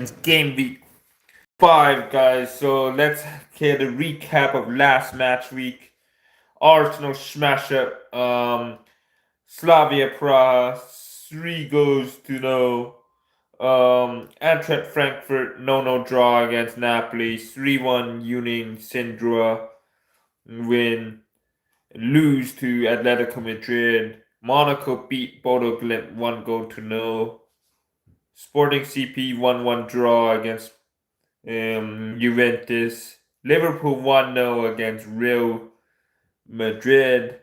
It's game week 5, guys. So let's get a recap of last match week. Arsenal smash up Slavia Praha 3-0. Eintracht Frankfurt no draw against Napoli. 3-1 Union Sindra win. Lose to Atletico Madrid. Monaco beat Bodo Glimt 1-0. Sporting CP 1-1 draw against Juventus. Liverpool 1-0 against Real Madrid.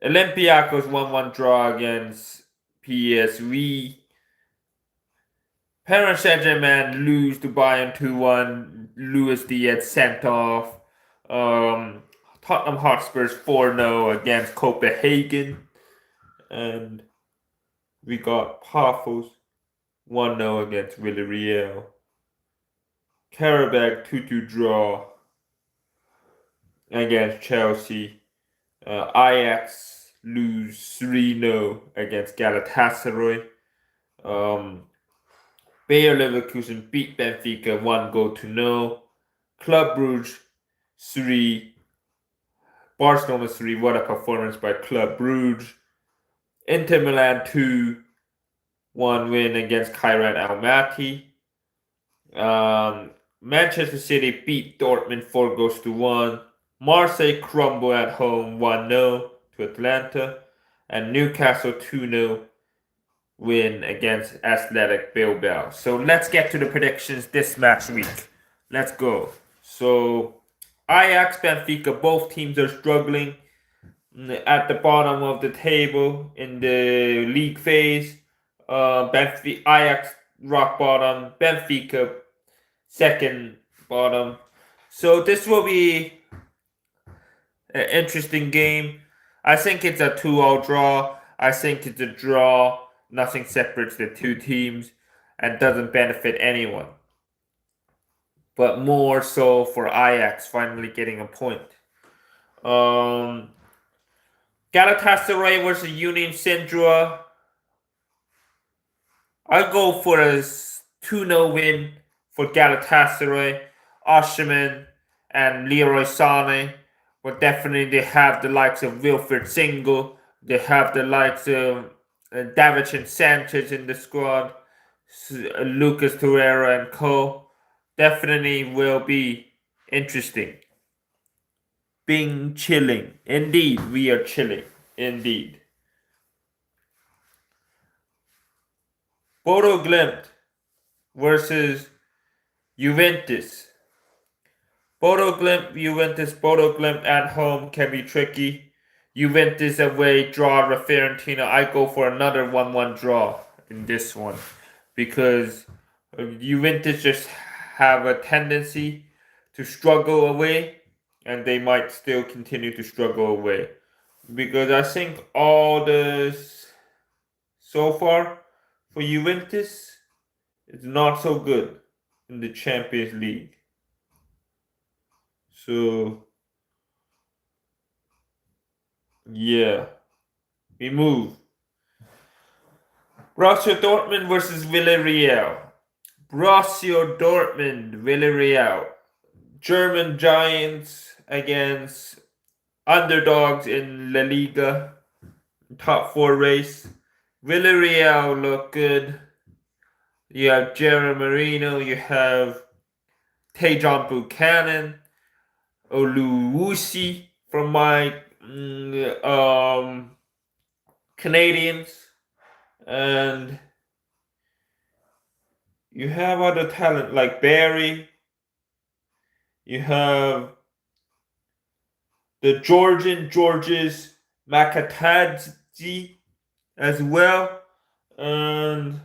Olympiacos 1-1 draw against PSV. Paris Saint-Germain lose to Bayern 2-1. Luis Diaz sent off. Tottenham Hotspurs 4-0 against Copenhagen. And we got Pafos 1-0 against Villarreal. Karabakh 2-2 draw against Chelsea. Ajax lose 3-0 against Galatasaray. Bayer Leverkusen beat Benfica 1-0. Club Brugge 3. Barcelona 3. What a performance by Club Brugge. Inter Milan 2-1 win against Kairat Almaty. Manchester City beat Dortmund 4-1. Marseille crumble at home 1-0 to Atlanta. And Newcastle 2-0 win against Athletic Bilbao. So let's get to the predictions this match week. Let's go. So Ajax, Benfica, both teams are struggling at the bottom of the table in the league phase. Ajax rock bottom, Benfica second bottom. So this will be an interesting game. I think it's a 2-0 draw. I think it's a draw. Nothing separates the two teams and doesn't benefit anyone. But more so for Ajax finally getting a point. Galatasaray versus Union Sindra. I'll go for a 2-0 win for Galatasaray. Osimhen and Leroy Sané. But definitely they have the likes of Wilfried Single. They have the likes of Davinson Sanchez in the squad. Lucas Torreira and co. Definitely will be interesting. Being chilling. Indeed, we are chilling. Indeed. Bodo Glimt versus Juventus. Bodo Glimt at home can be tricky. Juventus away, draw with Fiorentina. I go for another 1-1 draw in this one. Because Juventus just have a tendency to struggle away. And they might still continue to struggle away. Because I think all this so far for Juventus is not so good in the Champions League. So, yeah, we move. Borussia Dortmund versus Villarreal. Borussia Dortmund, Villarreal. German giants against underdogs in La Liga. Top 4 race. Villarreal look good. You have Jeremy Marino. You have Tejan Buchanan. Oluwusi from my Canadians. And you have other talent like Barry. You have the Georges Makatadze as well. And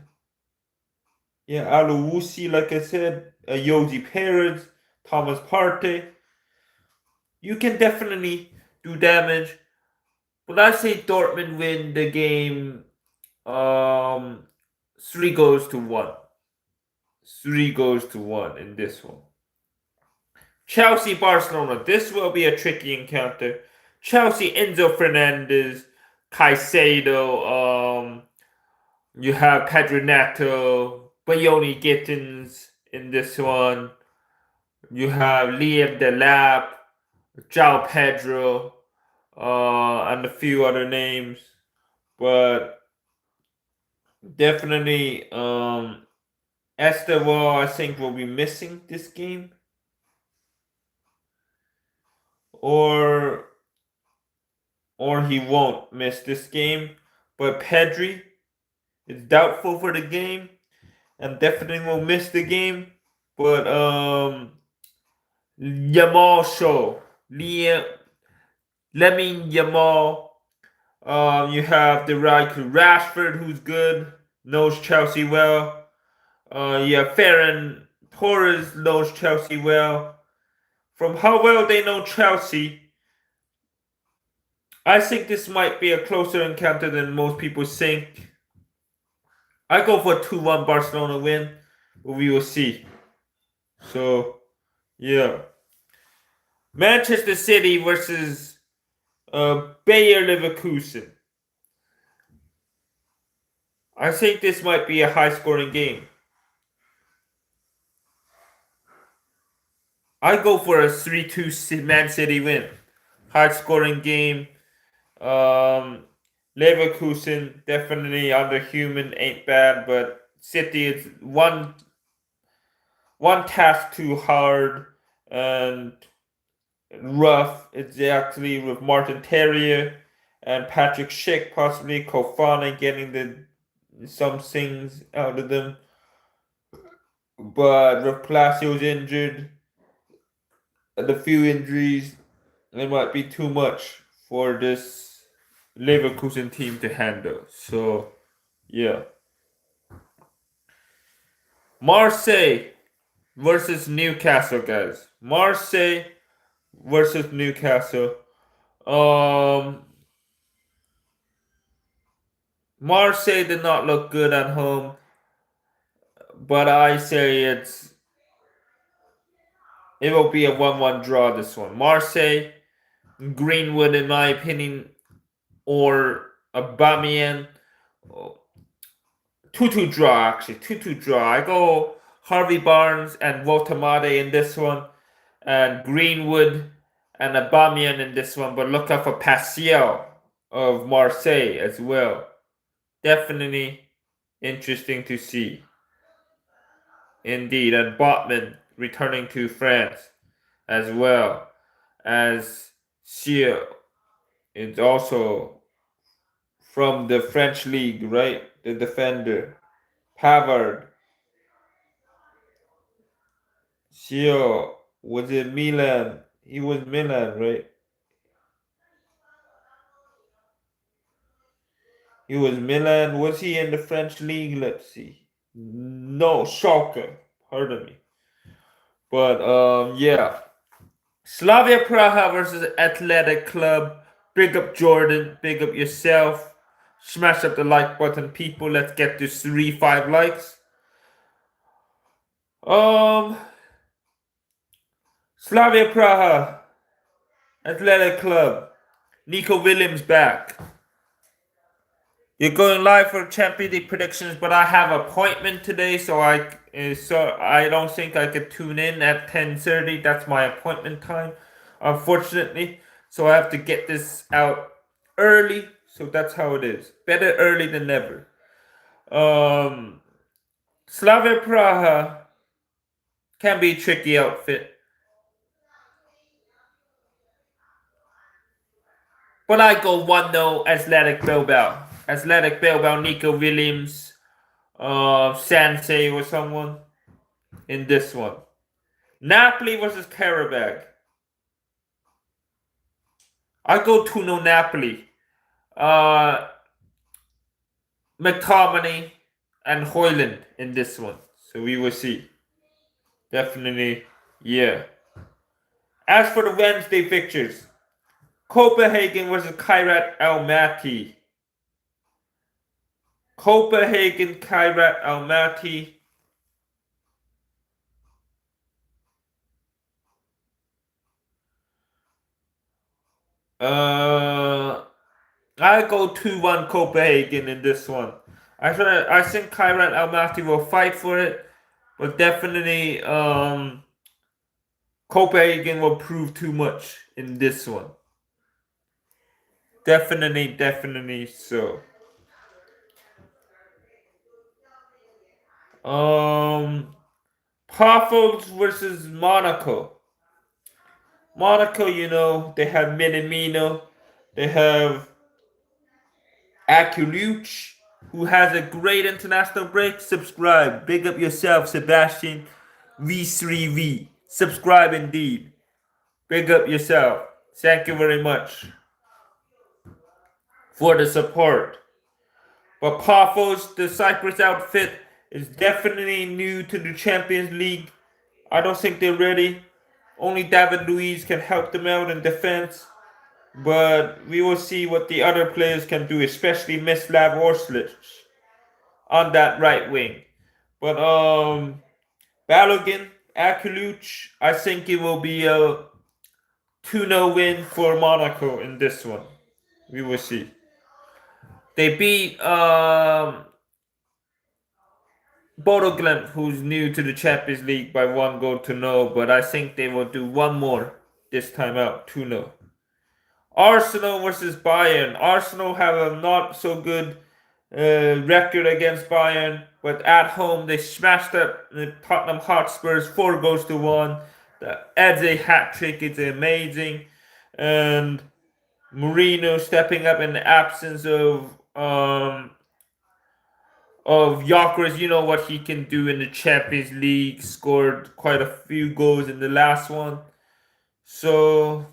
yeah, Oluwusi, like I said, Yosi Perez, Thomas Partey. You can definitely do damage. But I say Dortmund win the game 3-1. 3-1 in this one. Chelsea, Barcelona. This will be a tricky encounter. Chelsea, Enzo Fernandez, Caicedo. You have Pedro Neto, Bayoni Gittins in this one. You have Liam Delap, João Pedro, and a few other names. But definitely, Estevao, I think, will be missing this game. Or he won't miss this game. But Pedri is doubtful for the game and definitely will miss the game. But Yamal show. Liam Lemmy Yamal. You have the right to Rashford, who's good, knows Chelsea well. You have Ferran Torres, knows Chelsea well. From how well they know Chelsea, I think this might be a closer encounter than most people think. I go for a 2-1 Barcelona win, but we will see. So, yeah. Manchester City versus Bayer Leverkusen. I think this might be a high-scoring game. I go for a 3-2 Man City win. High-scoring game. Leverkusen definitely under human ain't bad, but City is one task too hard and rough. It's actually with Martin Terrier and Patrick Schick, possibly Kofane getting some things out of them. But with Palacio's injured, and the few injuries, it might be too much for this Leverkusen team to handle. So, yeah. Marseille versus Newcastle, guys. Marseille versus Newcastle. Marseille did not look good at home, but I say it will be a 1-1 draw. This one, Marseille, Greenwood, in my opinion, or Aubameyang. 2-2 draw, actually. 2-2 draw. I go Harvey Barnes and Wotamade in this one, and Greenwood and Aubameyang in this one, but look out for Pasiel of Marseille as well. Definitely interesting to see. Indeed, and Botman returning to France as well as Sieur is also from the French league, right? The defender. Pavard. Sieur was in Milan. He was Milan, right? He was Milan. Was he in the French league? Let's see. No, Schalke. Pardon me. But yeah. Slavia Praha versus Athletic Club. Big up Jordan. Big up yourself. Smash up the like button, people. Let's get to 3-5 likes. Slavia Praha. Athletic Club. Nico Williams back. You're going live for Champions League predictions, but I have an appointment today, so I don't think I could tune in at 10:30. That's my appointment time, unfortunately. So I have to get this out early. So that's how it is. Better early than never. Slavia Praha can be a tricky outfit. But I go 1-0 Athletic Bilbao. Athletic Bilbao, Nico Williams, Sansei or someone in this one. Napoli versus Karabag. I go 2-0 Napoli. McTominay and Hoyland in this one. So we will see. Definitely, yeah. As for the Wednesday fixtures, Copenhagen versus Kairat Almaty. Copenhagen, Kairat Almaty. I go 2-1 Copenhagen in this one. I think Kyrat Almaty will fight for it, but definitely Copenhagen will prove too much in this one. Definitely so. Um, Parfos versus Monaco. Monaco, they have Minamino, they have Akuluch, who has a great international break. Subscribe. Big up yourself, Sebastian V3V. Subscribe indeed. Big up yourself. Thank you very much for the support. But Paphos, the Cyprus outfit, is definitely new to the Champions League. I don't think they're ready. Only David Luiz can help them out in defense. But we will see what the other players can do, especially Mislav Orsic on that right wing. But Balogun, Akuluch, I think it will be a 2-0 win for Monaco in this one. We will see. They beat Bodo Glimt, who's new to the Champions League, by 1-0, but I think they will do one more this time out, 2-0. Arsenal versus Bayern. Arsenal have a not so good record against Bayern, but at home they smashed up the Tottenham Hotspurs 4-1. The Eze hat trick is amazing, and Mourinho stepping up in the absence of Gyökeres. You know what he can do in the Champions League. Scored quite a few goals in the last one, so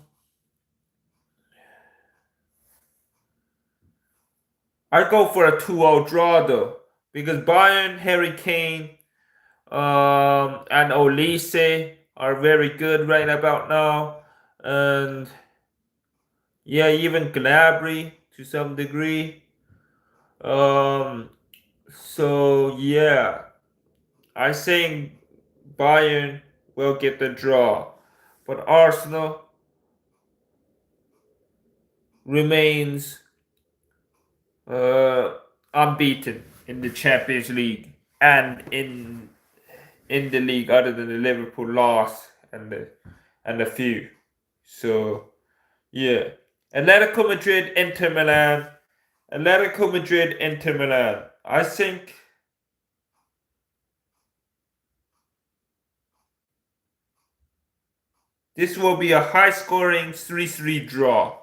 I go for a 2-0 draw though, because Bayern, Harry Kane, and Olise are very good right about now, and yeah, even Gnabry to some degree. So yeah, I think Bayern will get the draw, but Arsenal remains unbeaten in the Champions League and in the league, other than the Liverpool loss and a few. So yeah, Atletico Madrid, Inter Milan. Atletico Madrid, Inter Milan. I think this will be a high-scoring 3-3 draw.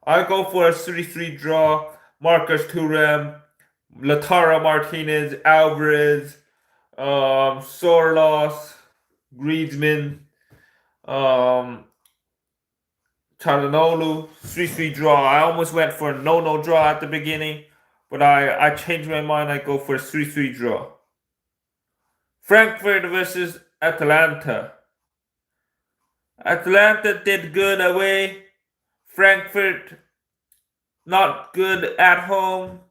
I go for a 3-3 draw. Marcus Thuram, Lautaro Martinez, Alvarez, Sorlos, Griezmann, um, Çalhanoğlu, 3-3 draw. I almost went for a no draw at the beginning, but I changed my mind. I go for a 3-3 draw. Frankfurt versus Atalanta. Atalanta did good away. Frankfurt not good at home.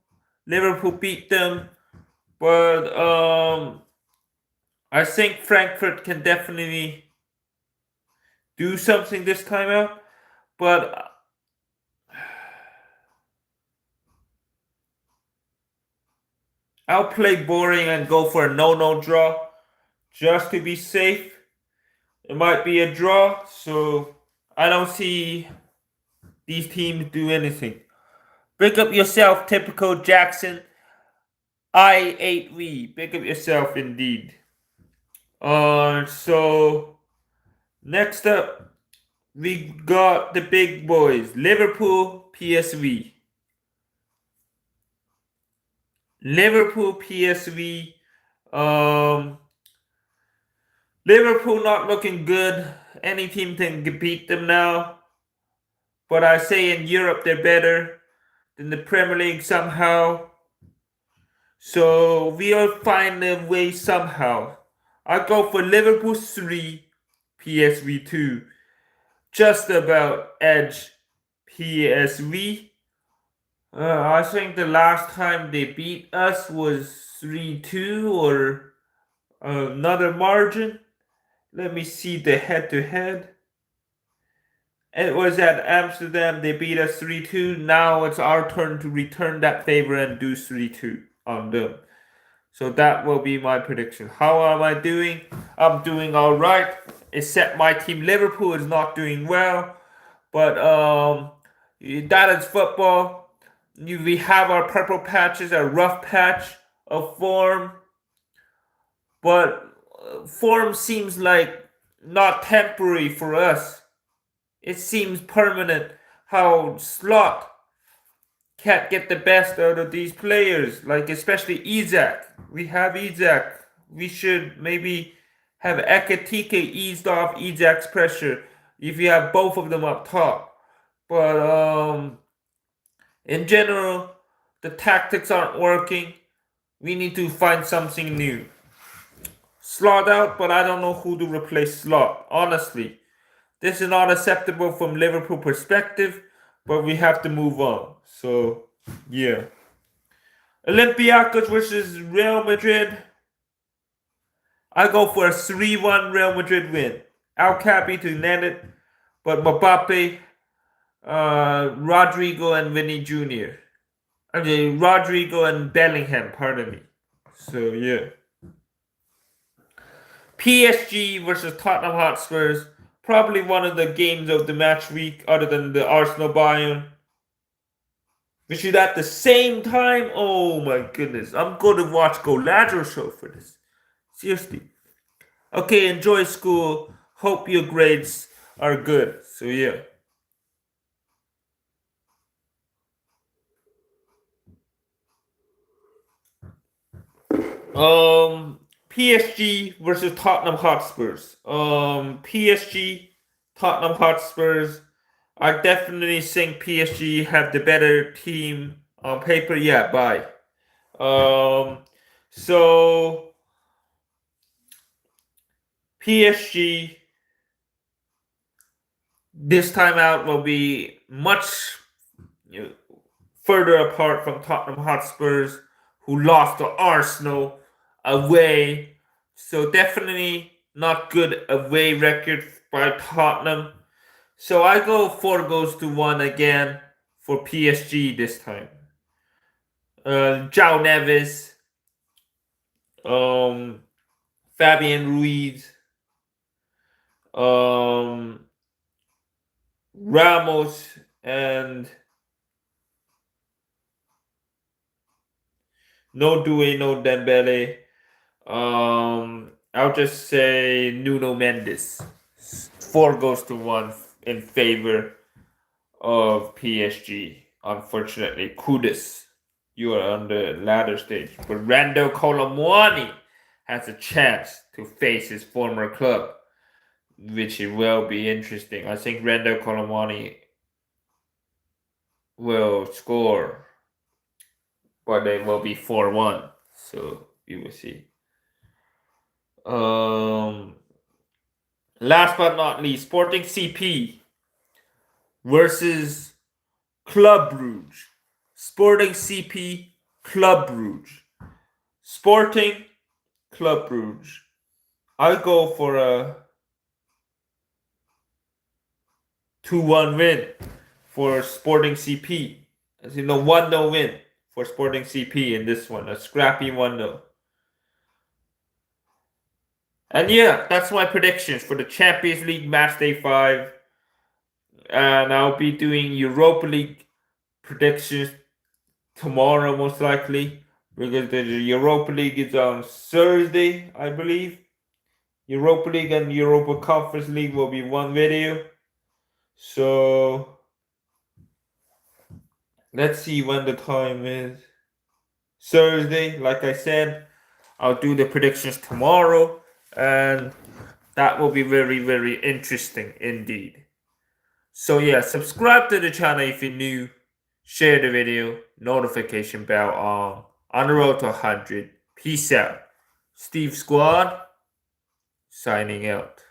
Liverpool beat them, but I think Frankfurt can definitely do something this time out. But I'll play boring and go for a no draw just to be safe. It might be a draw, so I don't see these teams do anything. Big up yourself, typical Jackson. I8V. Big up yourself indeed. So next up, we got the big boys. Liverpool, PSV. Liverpool, PSV. Liverpool not looking good. Any team can beat them now. But I say in Europe they're better than the Premier League somehow. So we'll find a way somehow. I go for Liverpool 3, PSV 2. Just about edge PSV. I think the last time they beat us was 3-2 or another margin. Let me see the head-to-head. It was at Amsterdam. They beat us 3-2. Now it's our turn to return that favor and do 3-2. on them. So that will be my prediction. How am I doing? I'm doing all right, except my team Liverpool is not doing well. But that is football. We have our purple patches, a rough patch of form, but form seems like not temporary for us. It seems permanent. How Slot can't get the best out of these players, like especially Isaac. We have Isaac. We should maybe have Ekatike eased off Isaac's pressure if you have both of them up top. But in general, the tactics aren't working. We need to find something new. Slot out, but I don't know who to replace Slot. Honestly, this is not acceptable from Liverpool perspective, but we have to move on. So, yeah. Olympiacos versus Real Madrid. I go for a 3-1 Real Madrid win. Al Capi to net it, but Mbappe, Rodrigo, and Vinny Jr. I mean, Rodrigo and Bellingham, pardon me. So, yeah. PSG versus Tottenham Hotspurs. Probably one of the games of the match week other than the Arsenal Bayern. Which is at the same time. Oh my goodness. I'm going to watch Galadriel show for this. Seriously. Okay, enjoy school. Hope your grades are good. So yeah. PSG versus Tottenham Hotspurs. PSG, Tottenham Hotspurs. I definitely think PSG have the better team on paper. Yeah, bye. So PSG this time out will be much further apart from Tottenham Hotspurs, who lost to Arsenal away. So definitely not good away record by Tottenham. So I go 4-1 again for PSG this time. João Neves, Fabian Ruiz, Ramos, and no Due, no Dembele. I'll just say Nuno Mendes. 4-1 in favor of PSG. Unfortunately, Kudus, you are on the ladder stage. But Randall Colomwani has a chance to face his former club, which will be interesting. I think Randall Colomwani will score, but it will be 4-1. So you will see. Last but not least, Sporting CP versus Club Brugge. Sporting CP, Club Brugge. Sporting, Club Brugge. I go for a 2-1 win for Sporting CP. As you know, 1-0 win for Sporting CP in this one. A scrappy 1-0. And yeah, that's my predictions for the Champions League Matchday 5. And I'll be doing Europa League predictions tomorrow, most likely. Because the Europa League is on Thursday, I believe. Europa League and Europa Conference League will be one video. So let's see when the time is. Thursday, like I said. I'll do the predictions tomorrow. And that will be very, very interesting indeed. So yeah, subscribe to the channel if you're new. Share the video. Notification bell on the road to 100. Peace out. Steve Squad, signing out.